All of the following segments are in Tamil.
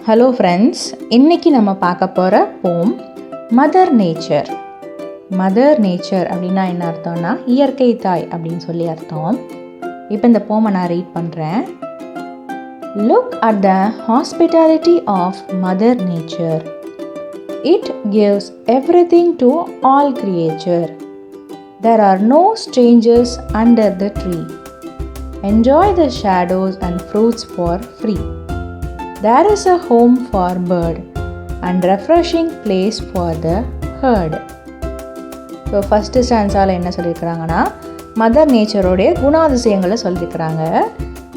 ஹலோ ஃப்ரெண்ட்ஸ், இன்றைக்கி நம்ம பார்க்க போகிற போம் மதர் நேச்சர். மதர் நேச்சர் அப்படின்னா என்ன அர்த்தம்னா இயற்கை தாய் அப்படின்னு சொல்லி அர்த்தம். இப்போ இந்த போமை நான் ரீட் பண்ணுறேன். Look at the hospitality of Mother Nature. It gives everything to all creature. There are no strangers under the tree. Enjoy the shadows and fruits for free. There is a home for bird and refreshing place for the herd. So first ஸ்டான்ஸால் என்ன சொல்லியிருக்கிறாங்கன்னா மதர் நேச்சரோடைய குணாதிசயங்களை சொல்லியிருக்கிறாங்க.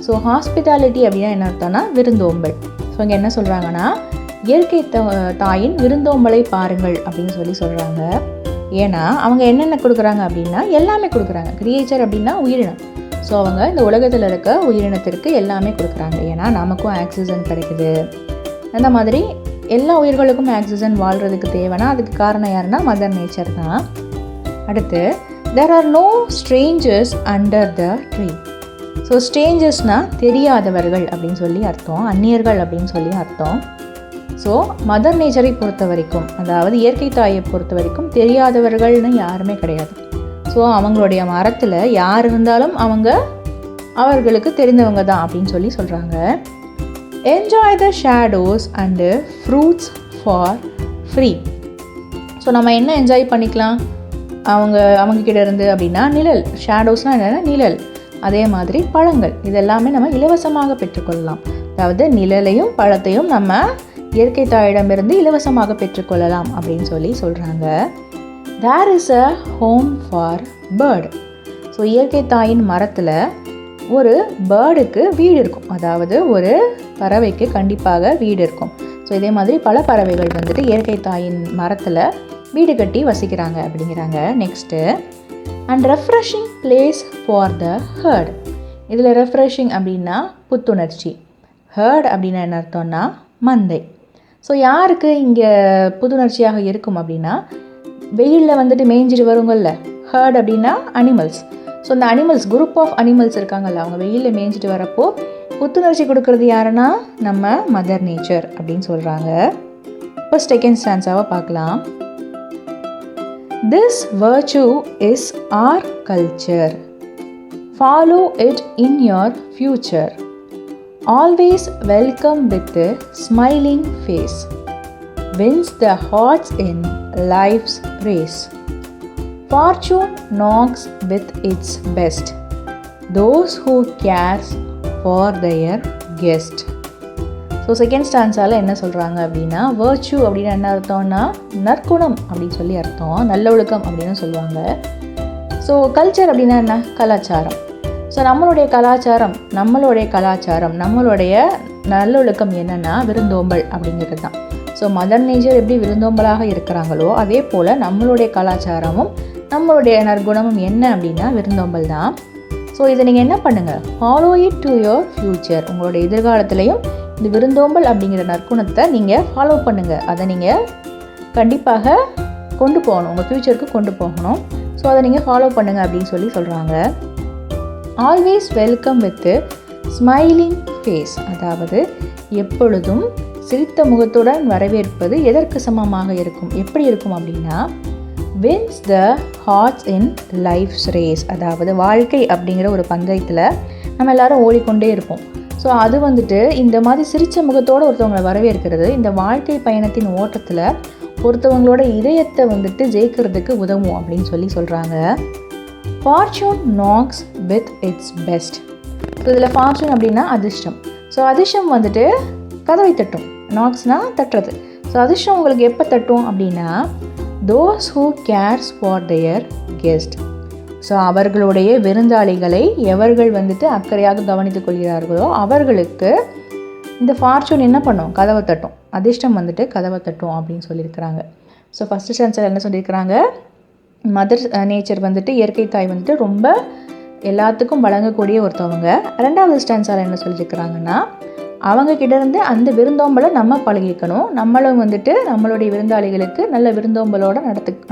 ஸோ ஹாஸ்பிட்டாலிட்டி அப்படின்னா என்ன அர்த்தம்னா விருந்தோம்பல். ஸோ இங்கே என்ன சொல்கிறாங்கன்னா இயற்கை தாயின் விருந்தோம்பலை பாருங்கள் அப்படின்னு சொல்கிறாங்க. ஏன்னா அவங்க என்னென்ன கொடுக்குறாங்க அப்படின்னா எல்லாமே கொடுக்குறாங்க. கிரியேச்சர் அப்படின்னா உயிரினம். ஸோ அவங்க இந்த உலகத்தில் இருக்க உயிரினத்திற்கு எல்லாமே கொடுக்குறாங்க. ஏன்னா நமக்கும் ஆக்சிஜன் கிடைக்குது. அந்த மாதிரி எல்லா உயிர்களுக்கும் ஆக்சிஜன் வாழ்கிறதுக்கு தேவைன்னா அதுக்கு காரணம் யாருன்னா மதர் நேச்சர் தான். அடுத்து there are no strangers under the tree. So ஸ்ட்ரேஞ்சர்ஸ்னால் தெரியாதவர்கள் அப்படின்னு சொல்லி அர்த்தம், அந்நியர்கள் அப்படின்னு சொல்லி அர்த்தம். ஸோ மதர் நேச்சரை பொறுத்த வரைக்கும், அதாவது இயற்கை தாயை பொறுத்த வரைக்கும் தெரியாதவர்கள்னு யாருமே கிடையாது. ஸோ அவங்களுடைய மரத்தில் யார் இருந்தாலும் அவர்களுக்கு தெரிந்தவங்க தான் அப்படின்னு சொல்கிறாங்க. Enjoy the shadows and fruits for free. So நம்ம என்ன என்ஜாய் பண்ணிக்கலாம் அவங்கக்கிட்ட இருந்து அப்படின்னா நிழல். ஷேடோஸ்னால் என்னென்னா நிழல். அதே மாதிரி பழங்கள், இதெல்லாமே நம்ம இலவசமாக பெற்றுக்கொள்ளலாம். அதாவது நிழலையும் பழத்தையும் நம்ம இயற்கை தாயிடமிருந்து இலவசமாக பெற்றுக்கொள்ளலாம் அப்படின்னு சொல்கிறாங்க. There is a home for bird. So இயற்கை தாயின் மரத்தில் ஒரு பேர்டுக்கு வீடு இருக்கும். அதாவது ஒரு பறவைக்கு கண்டிப்பாக வீடு இருக்கும். ஸோ இதே மாதிரி பல பறவைகள் இயற்கை தாயின் மரத்தில் வீடு கட்டி வசிக்கிறாங்க அப்படிங்கிறாங்க. Next and refreshing place for the heart. இதில் ரெஃப்ரெஷிங் அப்படின்னா புத்துணர்ச்சி, ஹர்ட் அப்படின்னா என்ன அர்த்தம்னா மந்தை. ஸோ யாருக்கு இங்கே புத்துணர்ச்சியாக இருக்கும் அப்படின்னா வெயிலில் மேய்ஞ்சிட்டு வருங்கள்ல, ஹர்ட் அப்படின்னா அனிமல்ஸ். ஸோ இந்த அனிமல்ஸ், குரூப் ஆஃப் அனிமல்ஸ் இருக்காங்கல்ல, அவங்க வெயிலில் மேய்ஞ்சிட்டு வரப்போ புத்துணர்ச்சி கொடுக்கறது யாருன்னா நம்ம மதர் நேச்சர் அப்படின்னு சொல்கிறாங்க. இப்போ செகண்ட் ஸ்டான்ஸாவை பார்க்கலாம். This virtue is our culture. Follow it in your future. Always welcome with a smiling face. Wins the hearts in life's race. Fortune knocks with its best. Those who cares for their guest. So second ஸ்டான்ஸால் என்ன சொல்கிறாங்க அப்படின்னா வேர்ச்சு அப்படின்னு என்ன அர்த்தம்னா நற்குணம் அப்படின்னு அர்த்தம், நல்ல ஒழுக்கம் அப்படின்னு சொல்லுவாங்க. ஸோ கல்ச்சர் அப்படின்னா என்ன, கலாச்சாரம். ஸோ நம்மளுடைய கலாச்சாரம் நம்மளுடைய நல்லொழுக்கம் என்னென்னா விருந்தோம்பல் அப்படிங்கிறது தான். ஸோ மதர் நேச்சர் எப்படி விருந்தோம்பலாக இருக்கிறாங்களோ அதே போல் நம்மளுடைய கலாச்சாரமும் நம்மளுடைய நற்குணமும் என்ன அப்படின்னா விருந்தோம்பல் தான். ஸோ இதை நீங்கள் என்ன பண்ணுங்கள், follow it to your future. உங்களுடைய எதிர்காலத்திலையும் இந்த விருந்தோம்பல் அப்படிங்கிற நற்குணத்தை நீங்கள் ஃபாலோ பண்ணுங்கள். அதை நீங்கள் கண்டிப்பாக கொண்டு போகணும், உங்கள் ஃப்யூச்சருக்கு கொண்டு போகணும். ஸோ அதை நீங்கள் ஃபாலோ பண்ணுங்கள் அப்படின்னு சொல்கிறாங்க. Always welcome with smiling face. அதாவது எப்பொழுதும் சிரித்த முகத்துடன் வரவேற்பது எதற்கு சமமாக இருக்கும், எப்படி இருக்கும் அப்படின்னா wins the hearts in life's race. அதாவது வாழ்க்கை அப்படிங்கிற ஒரு பந்தயத்தில் நம்ம எல்லாரும் ஓடிக்கொண்டே இருப்போம். ஸோ அது இந்த மாதிரி சிரித்த முகத்தோடு ஒருத்தவங்களை வரவேற்கிறது இந்த வாழ்க்கை பயணத்தின் ஓட்டத்தில் ஒருத்தவங்களோட இதயத்தை ஜெயிக்கிறதுக்கு உதவும் அப்படின்னு சொல்கிறாங்க. Fortune knocks with it's best. So இதில் ஃபார்ச்சூன் அப்படின்னா அதிர்ஷ்டம். ஸோ அதிர்ஷ்டம் கதவை தட்டும். நாக்ஸ்னால் தட்டுறது. ஸோ அதிர்ஷ்டம் உங்களுக்கு எப்போ தட்டும் அப்படின்னா those who cares for their guest. So அவர்களுடைய விருந்தாளிகளை எவர்கள் அக்கறையாக கவனித்துக் கொள்கிறார்களோ அவர்களுக்கு இந்த ஃபார்ச்சூன் என்ன பண்ணும், கதவை தட்டும். அதிர்ஷ்டம் கதவை தட்டும் அப்படின்னு சொல்லியிருக்கிறாங்க. ஸோ ஃபஸ்ட்டு ஸ்டான்ஸில் என்ன சொல்லியிருக்கிறாங்க, மதர் நேச்சர் இயற்கை தாய் ரொம்ப எல்லாத்துக்கும் வழங்கக்கூடிய ஒருத்தவங்க. ரெண்டாவது ஸ்டான்ஸால் என்ன சொல்லியிருக்கிறாங்கன்னா அவங்கக்கிட்ட இருந்து அந்த விருந்தோம்பலை நம்ம பழகிக்கணும், நம்மளும் நம்மளுடைய விருந்தாளிகளுக்கு நல்ல விருந்தோம்பலோடு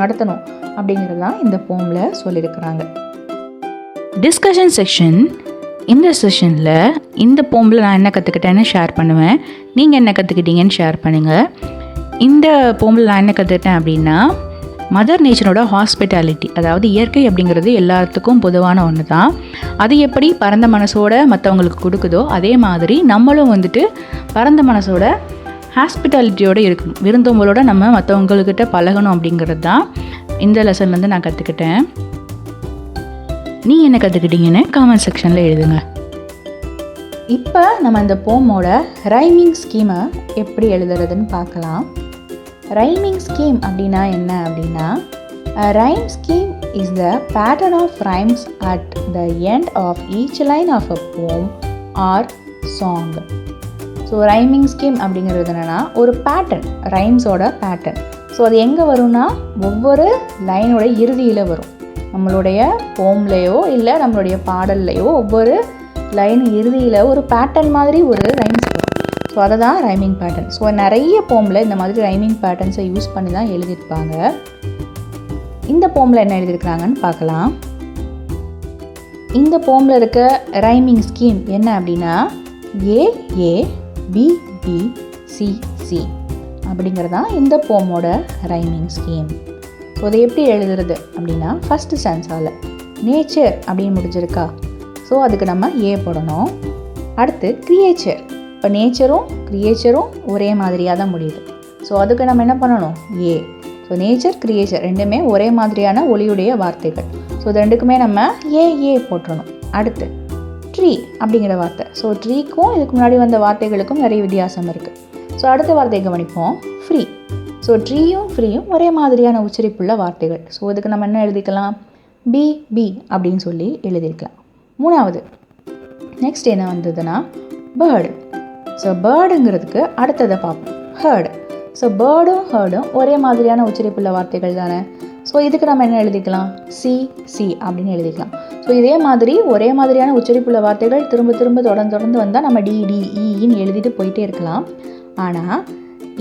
நடத்தணும் அப்படிங்கிறது தான் இந்த போமில் சொல்லியிருக்கிறாங்க. Discussion section. இந்த செஷனில் இந்த போமில் நான் என்ன கற்றுக்கிட்டேன்னு ஷேர் பண்ணுவேன். நீங்கள் என்ன கற்றுக்கிட்டீங்கன்னு ஷேர் பண்ணுங்கள். இந்த போமில் நான் என்ன கற்றுக்கிட்டேன் அப்படின்னா, மதர் நேச்சரோட ஹாஸ்பிட்டாலிட்டி, அதாவது இயற்கை அப்படிங்கிறது எல்லாத்துக்கும் பொதுவான ஒன்று தான். அது எப்படி பரந்த மனசோட மற்றவங்களுக்கு கொடுக்குதோ அதே மாதிரி நம்மளும் வந்துட்டு பரந்த மனசோட ஹாஸ்பிட்டாலிட்டியோடு இருக்கும், விருந்தோம்பலோட நம்ம மற்றவங்கக்கிட்ட பழகணும் அப்படிங்கிறது தான் இந்த லெசன்லேருந்து நான் கற்றுக்கிட்டேன். நீங்கள் என்ன கற்றுக்கிட்டீங்கன்னு காமெண்ட் செக்ஷனில் எழுதுங்க. இப்போ நம்ம இந்த போமோட ரைமிங் ஸ்கீமை எப்படி எழுதுறதுன்னு பார்க்கலாம். ரைமிங் ஸ்கீம் அப்படின்னா என்ன அப்படின்னா, rhyme scheme is the pattern of rhymes at the end of each line of a poem or song. So rhyming scheme அப்படிங்கிறது என்னென்னா ஒரு பேட்டர்ன், ரைம்ஸோட பேட்டர்ன். ஸோ அது எங்கே வரும்னா ஒவ்வொரு லைனோட இறுதியில் வரும். நம்மளுடைய போம்லேயோ இல்லை நம்மளுடைய பாடல்லையோ ஒவ்வொரு லைன் இறுதியில் ஒரு பேட்டர்ன் மாதிரி ஒரு ரைம்ஸ் வரும். ஸோ அதை தான் ரைமிங் பேட்டர்ன். ஸோ நிறைய போமில் இந்த மாதிரி ரைமிங் பேட்டர்ன்ஸை யூஸ் பண்ணி தான் எழுதியிருப்பாங்க. இந்த போமில் என்ன எழுதியிருக்கிறாங்கன்னு பார்க்கலாம். இந்த போமில் இருக்க ரைமிங் ஸ்கீம் என்ன அப்படின்னா, ஏ ஏ பி பி சி சி அப்படிங்கிறதான் இந்த போமோட ரைமிங் ஸ்கீம். ஸோ அதை எப்படி எழுதுறது அப்படின்னா, ஃபஸ்ட்டு ஸ்டான்ஸால் நேச்சர் அப்படின்னு முடிஞ்சிருக்கா, ஸோ அதுக்கு நம்ம ஏ போடணும். அடுத்து கிரியேச்சர், இப்போ நேச்சரும் கிரியேச்சரும் ஒரே மாதிரியாக தான் முடியுது. ஸோ அதுக்கு நம்ம என்ன பண்ணணும், ஏ. ஸோ நேச்சர் கிரியேச்சர் ரெண்டுமே ஒரே மாதிரியான ஒலியுடைய வார்த்தைகள். ஸோ இது ரெண்டுக்குமே நம்ம ஏ போட்டுறணும். அடுத்து ட்ரீ அப்படிங்கிற வார்த்தை. ஸோ ட்ரீக்கும் இதுக்கு முன்னாடி வந்த வார்த்தைகளுக்கும் நிறைய வித்தியாசம் இருக்குது. ஸோ அடுத்த வார்த்தையை கவனிப்போம், ஃப்ரீ. ஸோ ட்ரீயும் ஃப்ரீயும் ஒரே மாதிரியான உச்சரிப்புள்ள வார்த்தைகள். ஸோ இதுக்கு நம்ம என்ன எழுதிக்கலாம், பி பி அப்படின்னு சொல்லி எழுதியிருக்கலாம். மூணாவது நெக்ஸ்ட் என்ன வந்ததுன்னா பேர்டு. ஸோ பேர்டுங்கிறதுக்கு அடுத்ததை பார்ப்போம், ஹேர்டு. ஸோ பேர்டும் ஹேர்டும் ஒரே மாதிரியான உச்சரிப்புள்ள வார்த்தைகள் தானே. ஸோ இதுக்கு நம்ம என்ன எழுதிக்கலாம், சி சி அப்படின்னு எழுதிக்கலாம். ஸோ இதே மாதிரி ஒரே மாதிரியான உச்சரிப்புள்ள வார்த்தைகள் திரும்ப திரும்ப தொடர்ந்து வந்தால் நம்ம டி டி இன்னு எழுதிட்டு போயிட்டே இருக்கலாம். ஆனால்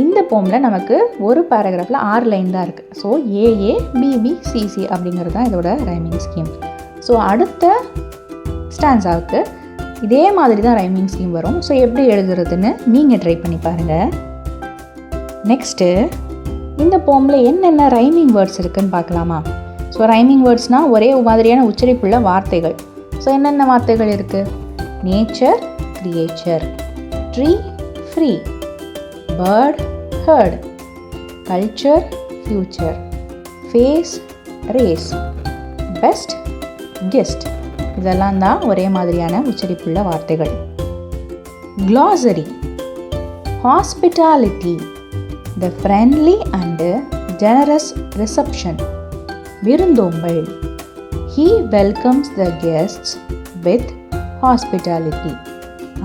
இந்த போமில் நமக்கு ஒரு பேராகிராஃபில் 6 லைன் தான் இருக்குது. ஸோ ஏஏ பிபி சிசி அப்படிங்கிறது தான் இதோட ரைமிங் ஸ்கீம். ஸோ அடுத்த ஸ்டான்ஸாவுக்கு இதே மாதிரி தான் ரைமிங் ஸ்கீம் வரும். ஸோ எப்படி எழுதுறதுன்னு நீங்கள் ட்ரை பண்ணி பாருங்கள். நெக்ஸ்ட்டு இந்த போமில் என்னென்ன ரைமிங் வேர்ட்ஸ் இருக்குதுன்னு பார்க்கலாமா. ஸோ ரைமிங் வேர்ட்ஸ்னால் ஒரே மாதிரியான உச்சரிப்புள்ள வார்த்தைகள். ஸோ என்னென்ன வார்த்தைகள் இருக்குது, nature creature, tree free, bird heard, culture future, face race, best guest. இதெல்லாம் தான் ஒரே மாதிரியான உச்சரிப்புள்ள வார்த்தைகள். glossary, hospitality, the friendly and generous reception, விருந்தோம்பல், he welcomes the guests with hospitality,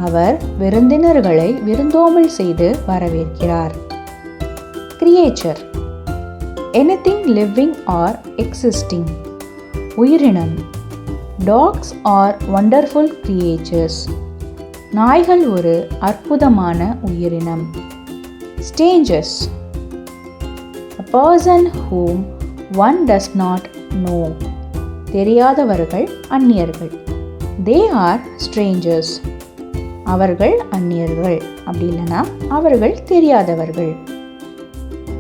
அவர் விருந்தினர்களை விருந்தோம்பல் செய்து வரவேற்கிறார். Creature, anything living or existing, உயிரினம். டாக்ஸ் ஆர் வண்டர்ஃபுல் கிரியேச்சர்ஸ், நாய்கள் ஒரு அற்புதமான உயிரினம். Strangers, a person whom one does not know, தெரியாதவர்கள் அந்நியர்கள். they are strangers, அவர்கள் அந்நியர்கள், அப்படி இல்லைனா அவர்கள் தெரியாதவர்கள்.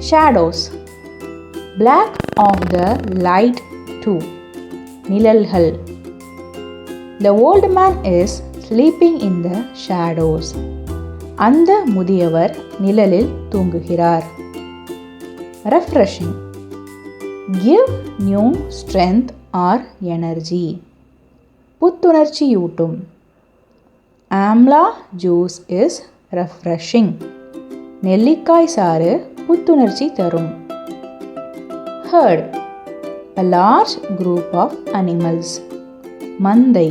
Shadows, block off the light too, நிழல்கள். The old man is sleeping in the shadows, அந்த முதியவர் நிழலில் தூங்குகிறார். Refreshing, give new strength or energy, புத்துணர்ச்சியூட்டும். ஆம்லா ஜூஸ் இஸ் ரெஃப்ரெஷிங், நெல்லிக்காய் சாறு புத்துணர்ச்சி தரும். Herd, a large group of animals, மந்தை.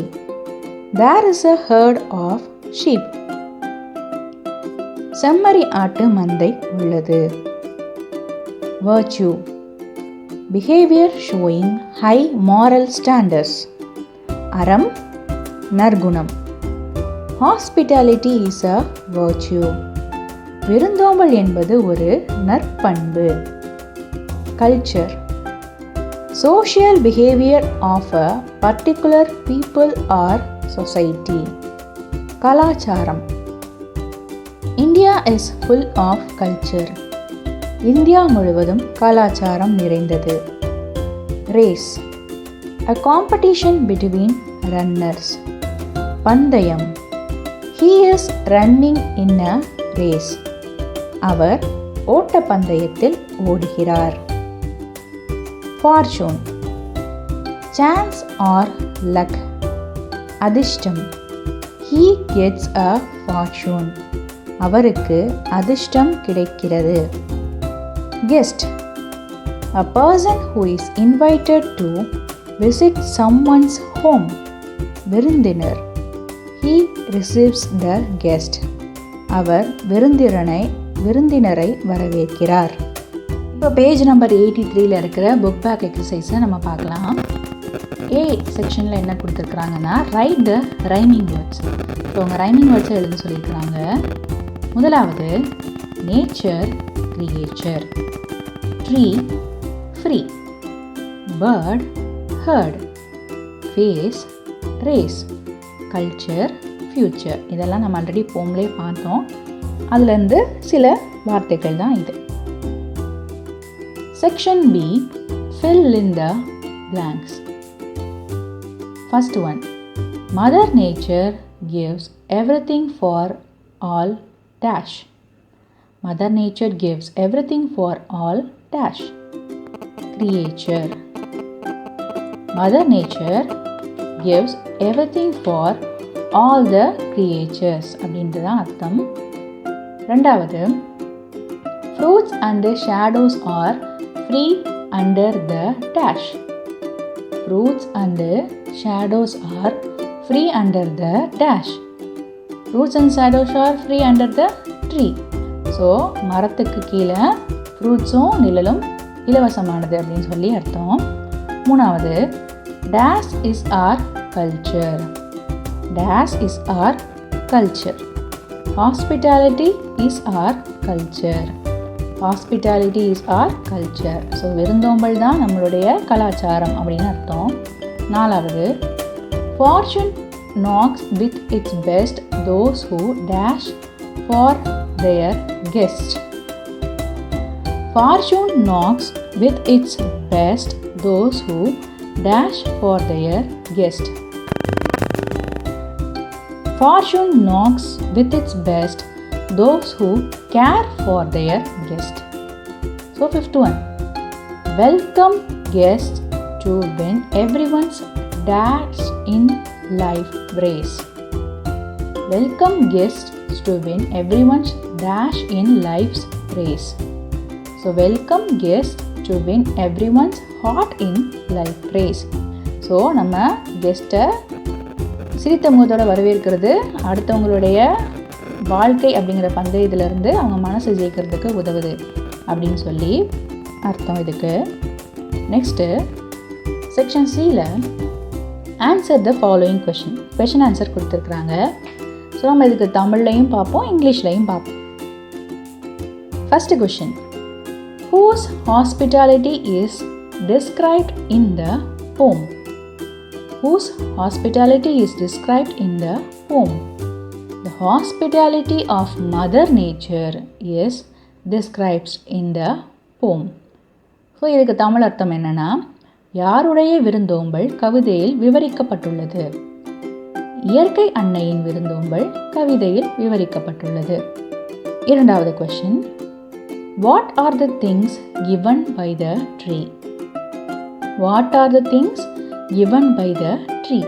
there is a herd of sheep, செம்மறி ஆட்டு மந்தை உள்ளது. virtue, behavior showing high moral standards, அறம் நற்குணம். Hospitality is a virtue, விருந்தோம்பல் என்பது ஒரு நற்பண்பு. Culture, social behavior of a particular people or society. கலாச்சாரம். India is full of culture. India முழுவதும் கலாச்சாரம் நிறைந்தது. Race. A competition between runners. பந்தயம். He is running in a race. Our ஓட்டப்பந்தயத்தில் ஓடுகிறார். Fortune. Chance or luck. அதிர்ஷ்டம். He gets a fortune. அவருக்கு அதிர்ஷ்டம் கிடைக்கிறது. Guest. A person who is invited to visit someone's home. விருந்தினர். He receives the guest. அவர் விருந்தினரை வரவேற்கிறார். இப்போ பேஜ் நம்பர் 83 இருக்கிற புக் பேக் எக்ஸசைஸை நம்ம பார்க்கலாம். ஏ செக்ஷனில் என்ன கொடுத்துருக்குறாங்கன்னா ரைட் த ரைமிங் வேர்ட்ஸ். ஸோ அவங்க ரைமிங் வேர்ட்ஸை எழுத சொல்லியிருக்கிறாங்க. முதலாவது nature, creature. Tree, free. Bird, herd. Face, race. Culture, future. இதெல்லாம் நம்ம ஆல்ரெடி போம்லேயே பார்த்தோம். அதுலேருந்து சில வார்த்தைகள் தான் இது. Section B, fill in the blanks. First one, Mother Nature gives everything for all dash. Mother Nature gives everything for all dash. Creature. Mother Nature gives everything for all the creatures அப்படின்றது தான் அர்த்தம். ரெண்டாவது, fruits and shadows are free under the dash. Fruits and shadows are free under the dash. Fruits and shadows are free under the tree. So மரத்துக்கு கீழே ஃப்ரூட்ஸும் நிழலும் இலவசமானது அப்படின்னு சொல்லி அர்த்தம். மூணாவது, dash is our culture. Dash is our culture. Hospitality is our culture. Hospitality is our culture. So விருந்தோம்பல் தான் நம்மளுடைய கலாச்சாரம் அப்படின்னு அர்த்தம். நாலாவது, fortune knocks with its best those who dash for their guest. Fortune knocks with its best those who dash for their guest. Fortune knocks with its best those who care for their guest. So fifth one, welcome guests to win everyone's dash in life race. Welcome guests to win everyone's dash in life's race. So welcome guests to win everyone's heart in life race. So நம்ம கெஸ்ட்டை சிரித்த முகத்தோட வரவேற்கிறது அடுத்தவங்களுடைய வாழ்க்கை அப்படிங்கிற பந்தயத்திலேருந்து அவங்க மனசை ஜெயிக்கிறதுக்கு உதவுது அப்படின்னு சொல்லி அர்த்தம் இதுக்கு. நெக்ஸ்ட்டு செக்ஷன் சியில் answer the following question answer கொடுத்துருக்குறாங்க. ஸோ நம்ம இதுக்கு தமிழ்லையும் பார்ப்போம், இங்கிலீஷ்லையும் பார்ப்போம். First question, whose hospitality is described in the poem? Whose hospitality is described in the poem? The hospitality of Mother Nature is described in the poem. So இதுக்கு தமிழ் அர்த்தம் என்னென்னா, யாருடைய விருந்தோம்பல் கவிதையில் விவரிக்கப்பட்டுள்ளது. இயற்கை அன்னையின் விருந்தோம்பல் கவிதையில் விவரிக்கப்பட்டுள்ளது. இரண்டாவது question, what are the things given by the tree? What are the things given by the tree?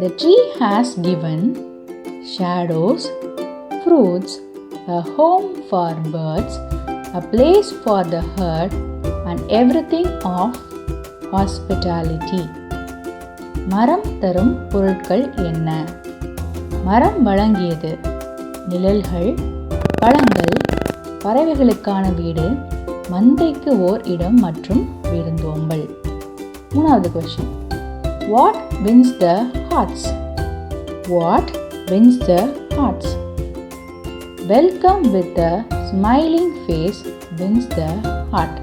The tree has given shadows, fruits, a home for birds, a place for the herd, and everything of hospitality. மரம் தரும் பொருட்கள் என்ன? மரம் வழங்கியது நிழல்கள், பழங்கள், பறவைகளுக்கான வீடு, மந்தைக்கு ஓர் இடம் மற்றும் விருந்தோம்பல். மூணாவது question, what wins the hearts? What wins the hearts? Welcome with a smiling face wins the heart.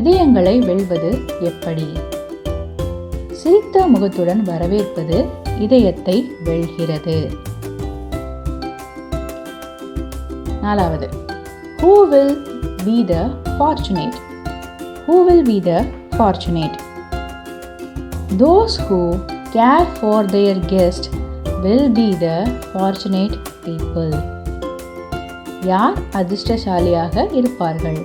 இதயங்களை வெல்வது எப்படி? சிரித்த முகத்துடன் வரவேற்பது இதயத்தை வெல்கிறது. 4வது, who will be the fortunate? Who will be the fortunate? Those who care for their guest will be the fortunate people. யார் அதிர்ஷ்டசாலியாக இருப்பார்கள்?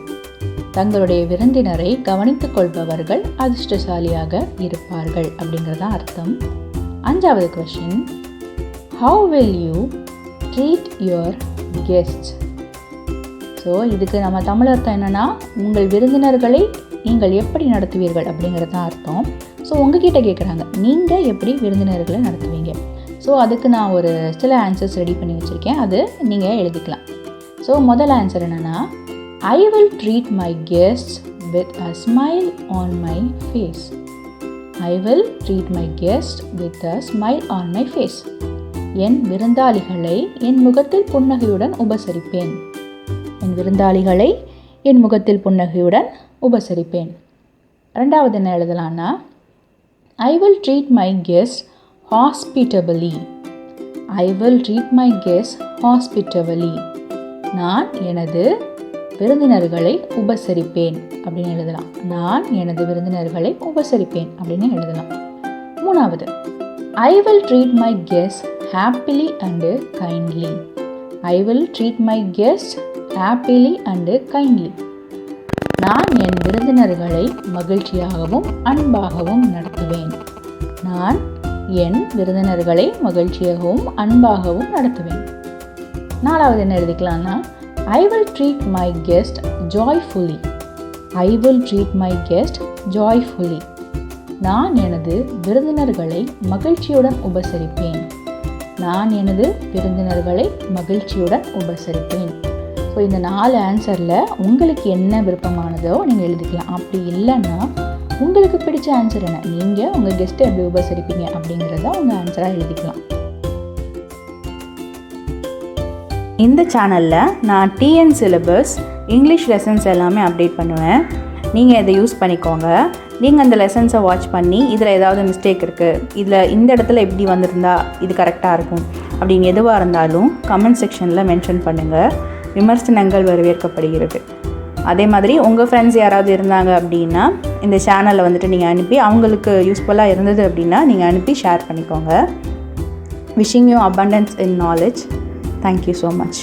தங்களுடைய விருந்தினரை கவனித்துக் கொள்பவர்கள் அதிர்ஷ்டசாலியாக இருப்பார்கள் அப்படிங்கிறதா அர்த்தம். 5வது question, how will you treat your guests? So இதுக்கு நம்ம தமிழ் அர்த்தம் என்னென்னா, உங்கள் விருந்தினர்களை நீங்கள் எப்படி நடத்துவீர்கள் அப்படிங்கிறது தான் அர்த்தம். ஸோ உங்ககிட்ட கேட்குறாங்க, நீங்கள் எப்படி விருந்தினர்களை நடத்துவீங்க? ஸோ அதுக்கு நான் ஒரு சில ஆன்சர்ஸ் ரெடி பண்ணி வச்சுருக்கேன், அது நீங்கள் எழுதிக்கலாம். ஸோ முதல் ஆன்சர் என்னென்னா, I will treat my guests with a smile on my face. I will treat my guests with a smile on my face. என் விருந்தாளிகளை என் முகத்தில் புன்னகையுடன் உபசரிப்பேன். என் விருந்தாளிகளை என் முகத்தில் புன்னகையுடன் உபசரிப்பேன். 2வது என்ன எழுதலான்னா, I will treat my guests hospitably. I will treat my guests hospitably. நான் எனது விருந்தினர்களை உபசரிப்பேன் அப்படின்னு எழுதலாம். நான் எனது விருந்தினர்களை உபசரிப்பேன் அப்படின்னு எழுதலாம். 3வது, I will treat my guests happily and kindly. I will treat my guests happily and kindly. நான் என் விருந்தினர்களை மகிழ்ச்சியாகவும் அன்பாகவும் நடத்துவேன். நான் என் விருந்தினர்களை மகிழ்ச்சியாகவும் அன்பாகவும் நடத்துவேன். 4வது என்ன எழுதிக்கலாம்னா, I will treat my guest joyfully. I will treat my guest joyfully. நான் எனது விருந்தினர்களை மகிழ்ச்சியுடன் உபசரிப்பேன். நான் எனது விருந்தினர்களை மகிழ்ச்சியுடன் உபசரிப்பேன். ஸோ இந்த 4 ஆன்சரில் உங்களுக்கு என்ன விருப்பமானதோ நீங்கள் எழுதிக்கலாம். அப்படி இல்லைன்னா உங்களுக்கு பிடிச்ச ஆன்சர் என்ன, நீங்கள் உங்கள் கெஸ்ட்டை எப்படி உபசரிப்பீங்க அப்படிங்கிறத உங்கள் ஆன்சராக எழுதிக்கலாம். இந்த சேனலில் நான் டிஎன் சிலபஸ் இங்கிலீஷ் லெசன்ஸ் எல்லாமே அப்டேட் பண்ணுவேன். நீங்கள் இதை யூஸ் பண்ணிக்கோங்க. நீங்கள் அந்த லெசன்ஸை வாட்ச் பண்ணி இதில் ஏதாவது மிஸ்டேக் இருக்குது, இதில் இந்த இடத்துல எப்படி வந்திருந்தா இது கரெக்டாக இருக்கும் அப்படின்னு எதுவாக இருந்தாலும் கமெண்ட் செக்ஷனில் மென்ஷன் பண்ணுங்கள். விமர்சனங்கள் வரவேற்கப்படுகிறது. அதே மாதிரி உங்கள் ஃப்ரெண்ட்ஸ் யாராவது இருந்தாங்க அப்படின்னா இந்த சேனலை வந்துட்டு நீங்கள் அனுப்பி அவங்களுக்கு யூஸ்ஃபுல்லாக இருந்தது அப்படின்னா நீங்கள் அனுப்பி ஷேர் பண்ணிக்கோங்க. Wishing you abundance in knowledge. Thank you so much.